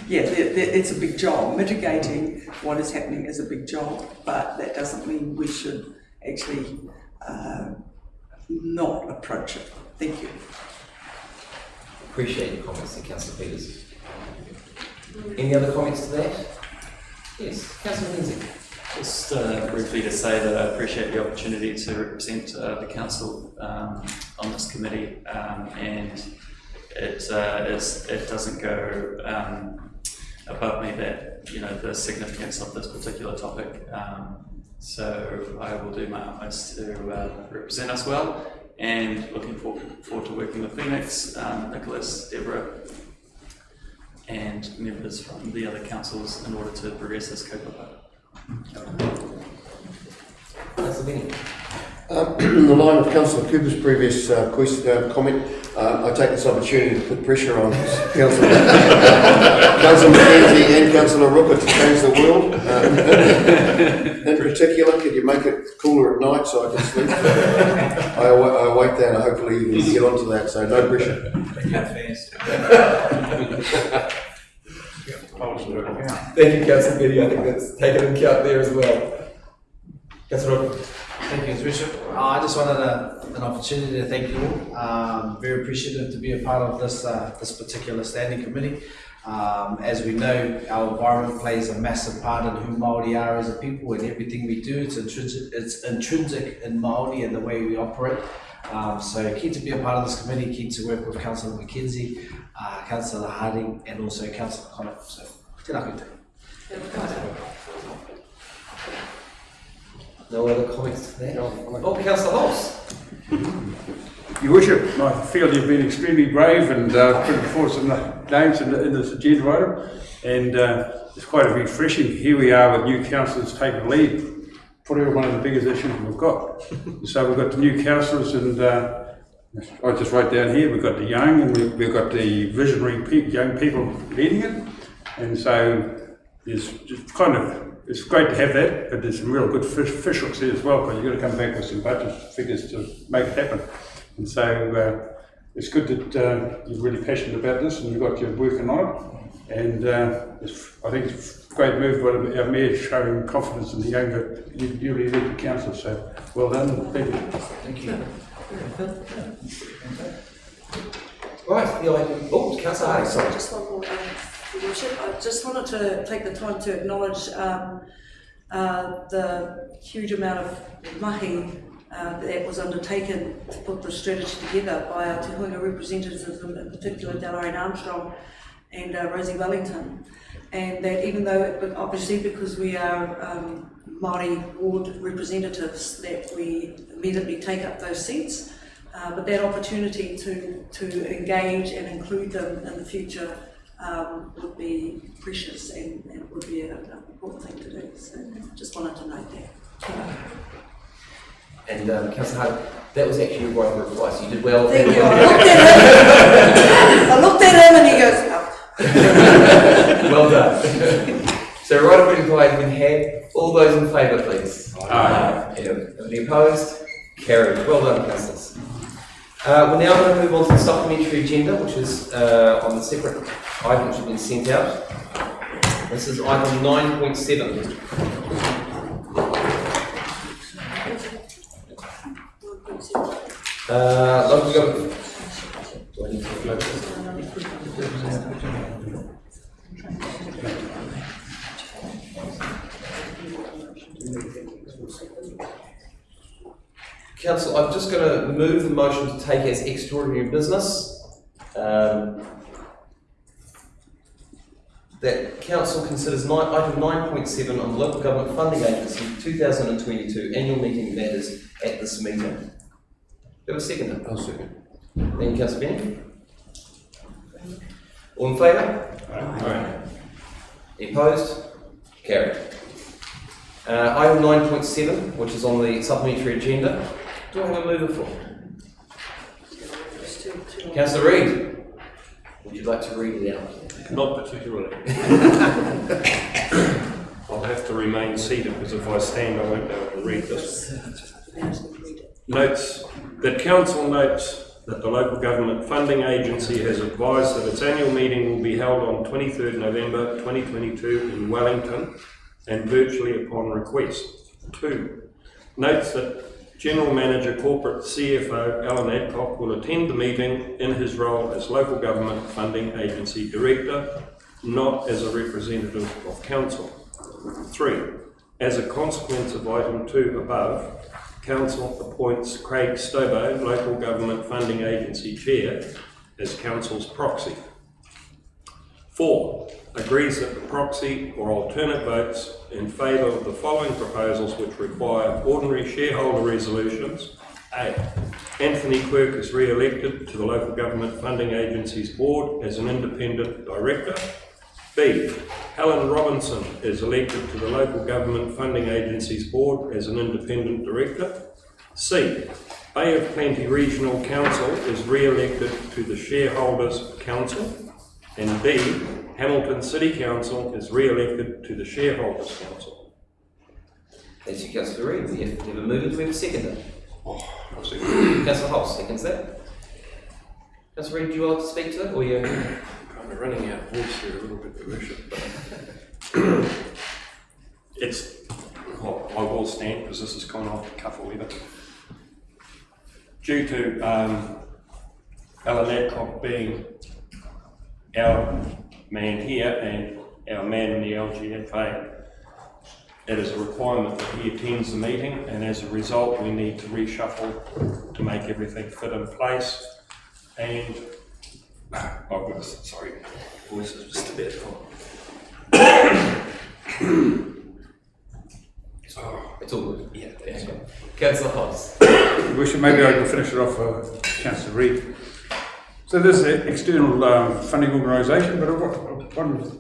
it's a big job. Mitigating what is happening is a big job, but that doesn't mean we should actually not approach it. Thank you. Appreciate your comments, Councillor Peters. Any other comments to that? Yes, Councillor Lindsay. Just briefly to say that I appreciate the opportunity to represent the council on this committee, and it doesn't go above me that the significance of this particular topic. So I will do my utmost to represent us well, and looking forward to working with Phoenix, Nicholas, Deborah, and members from the other councils in order to progress this kaupapa. In the line of Councillor Cooper's previous comment, I take this opportunity to put pressure on Councillor McKenzie and Councillor Rooker to change the world. In particular, could you make it cooler at night so I can sleep? I await that, and hopefully you can get onto that, so no pressure. Thank you, Councillor Betty. I think that's taken into account there as well. Councillor Rooker. Thank you, Bishop. I just wanted an opportunity to thank you all. Very appreciative to be a part of this this particular standing committee. As we know, our environment plays a massive part in who Māori are as a people, and everything we do, it's intrinsic in Māori and the way we operate. So keen to be a part of this committee, keen to work with Councillor McKenzie, Councillor Harding, and also Councillor Connor. So, tēnā koutou. No other comments to that? Oh, Councillor Hobbs. Your Worship, I feel you've been extremely brave and put forward some names in this agenda item, and it's quite refreshing. Here we are with new councillors taking lead, probably one of the biggest issues we've got. So we've got the new councillors, and I just write down here, we've got the young, and we've got the visionary young people leading it, and so it's just kind of, it's great to have that, but there's some real good officials here as well, because you've got to come back with some budget figures to make it happen. And so it's good that you're really passionate about this and you've got your working on it. And I think it's a great move by our Mayor showing confidence in the younger, newly elected council. So well done. Thank you. Thank you. Right, Councillor Harding, sorry. Just one more, Your Worship. I just wanted to take the time to acknowledge the huge amount of mahi that was undertaken to put the strategy together by our Te Huinga representatives, in particular Delaine Armstrong and Rosie Wellington. And that even though, obviously because we are Māori ward representatives, that we immediately take up those seats, but that opportunity to engage and include them in the future would be precious and would be an important thing to do. So just wanted to note that. And Councillor Harding, that was actually your right reply, so you did well. Thank you. I looked at him and he goes, oh. Well done. So right of reply has been had. All those in favour, please. Aye. Any opposed? Carried. Well done, councillors. We're now going to move on to the supplementary agenda, which is on the separate item which has been sent out. This is item 9.7. Local government. Do I need to note this? Council, I'm just going to move the motion to take as extraordinary business. That Council considers item 9.7 on the Local Government Funding Agency 2022 annual meeting matters at this meeting. Do you have a second? I'll second. Thank you, Councillor Benny. All in favour? Aye. Any opposed? Carried. Item 9.7, which is on the supplementary agenda. Do I have a mover for? Councillor Reid, would you like to read it out? Not particularly. I'll have to remain seated because if I stand I won't be able to read this. Notes that Council notes that the Local Government Funding Agency has advised that its annual meeting will be held on 23rd November 2022 in Wellington and virtually upon request. 2. Notes that General Manager Corporate CFO Alan Adcock will attend the meeting in his role as Local Government Funding Agency Director, not as a representative of Council. 3. As a consequence of item 2 above, Council appoints Craig Stobo, Local Government Funding Agency Chair, as Council's proxy. 4. Agrees that the proxy or alternate votes in favour of the following proposals which require ordinary shareholder resolutions A. Anthony Quirk is re-elected to the Local Government Funding Agency's Board as an independent director. B. Helen Robinson is elected to the Local Government Funding Agency's Board as an independent director. C. Bay of Plenty Regional Council is re-elected to the Shareholders Council. And D. Hamilton City Council is re-elected to the Shareholders Council. Thank you, Councillor Reid. We have a mover, do we have a seconder? Councillor Hobbs seconds that. Councillor Reid, do you want to speak to it, or you? I'm running out of voice here, a little bit, Your Worship, but it's, well, I will stand because this is kind of off the cuff a wee bit. Due to Alan Adcock being our man here and our man in the LGFA, it is a requirement that he attends the meeting, and as a result we need to reshuffle to make everything fit in place. And sorry, voice is just a bit It's all good. Yeah, thanks. Councillor Hobbs. Maybe I can finish it off for Councillor Reid. So this is an external funding organisation, but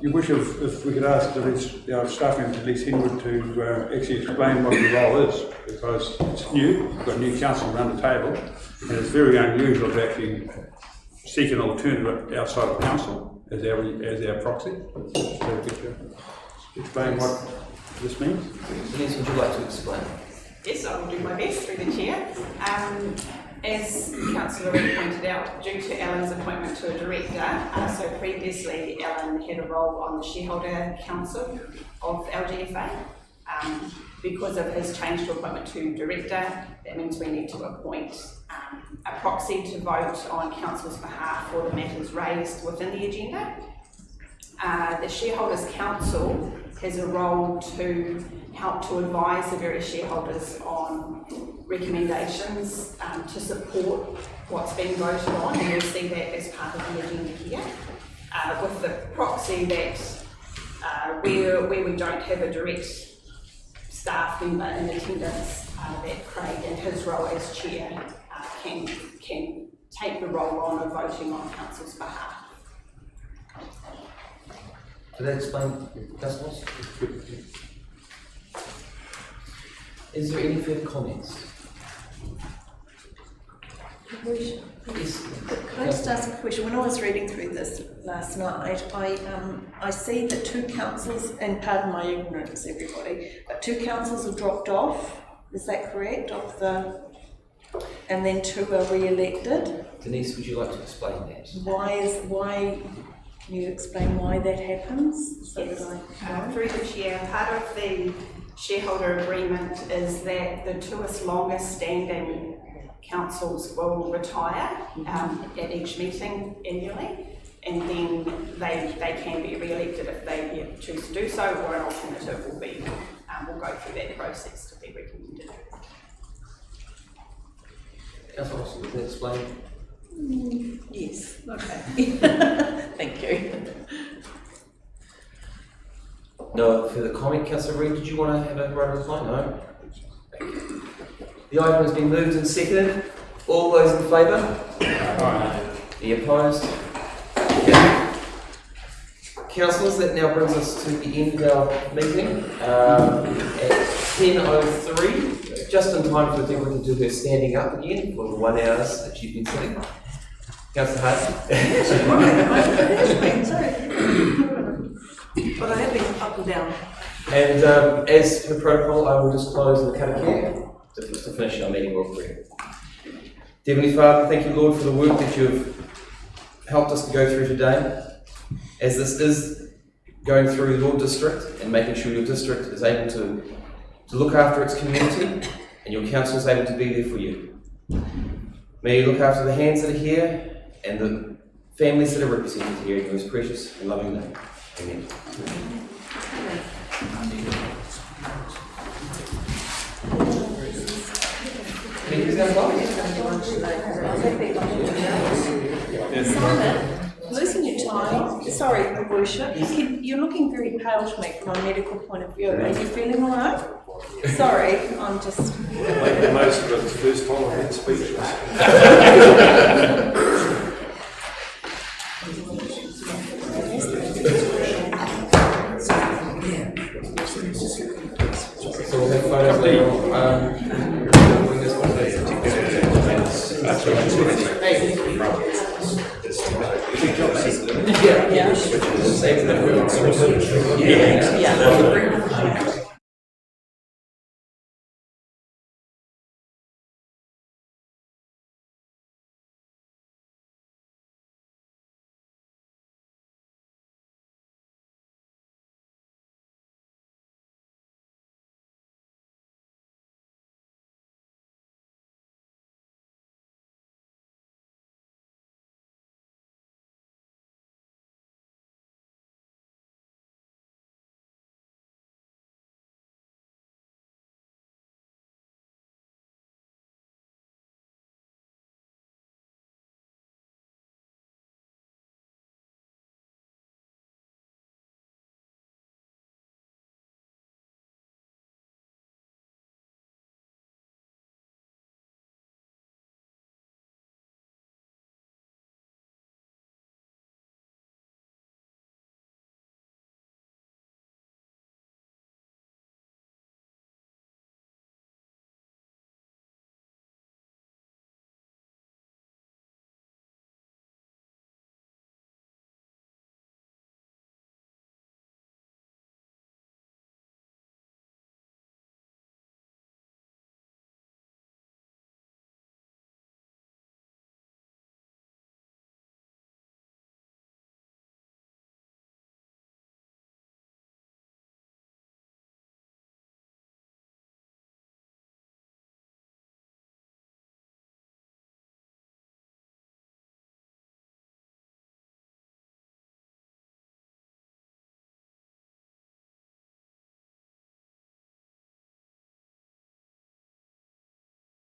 you wish if we could ask our staff member, Lise Henwood, to actually explain what the role is, because it's new, we've got a new council around the table, and it's very unusual to actually seek an alternative outside of council as our proxy. So explain what this means. Lise, would you like to explain? Yes, I will do my best through the chair. As Councillor Reid pointed out, due to Alan's appointment to a director, so previously Alan had a role on the Shareholder Council of LGFA. Because of his change to appointment to director, that means we need to appoint a proxy to vote on council's behalf for the matters raised within the agenda. The Shareholders Council has a role to help to advise the various shareholders on recommendations to support what's being voted on, and you'll see that as part of the agenda here. With the proxy that where we don't have a direct staff member in attendance, that Craig in his role as chair can take the role on of voting on council's behalf. Did that explain, Councillors? Is there any further comments? Yes. Could I just ask a question? When I was reading through this last night, I see that two councils, and pardon my ignorance, everybody, but two councils have dropped off. Is that correct? And then two are re-elected. Denise, would you like to explain that? Why? Can you explain why that happens? So yes. That Through the chair, part of the shareholder agreement is that the two longest standing councils will retire at each meeting annually, and then they can be re-elected if they choose to do so, or an alternative will be we'll go through that process to be recommended. Councillor Austin, would that explain? Yes, okay. Thank you. No further comment. Councillor Reid, did you want to have a right of reply? No? Thank you. The item has been moved and seconded. All those in favour? Aye. Any opposed? Okay. Councillors, that now brings us to the end of our meeting at 10:03. Just in time for Deborah to do her standing up again for the 1 hour that she's been sitting. Councillor Hart. Yes, right. But I have been up and down. And as per protocol, I will just close the cut of care to finish our meeting real quick. Heavenly Father, thank you, Lord, for the work that you've helped us to go through today. As this is going through your district and making sure your district is able to look after its community and your council is able to be there for you. May you look after the hands that are here and the families that are represented here in your most precious and loving name. Amen. Simon, losing your tie. Sorry, Your Worship, you're looking very pale to me from a medical point of view. Are you feeling all right? Sorry, I'm just... Make the most of it, it's the first time I've been speechless. So we'll have photos later on. Bring this one later. Yeah. Same as that.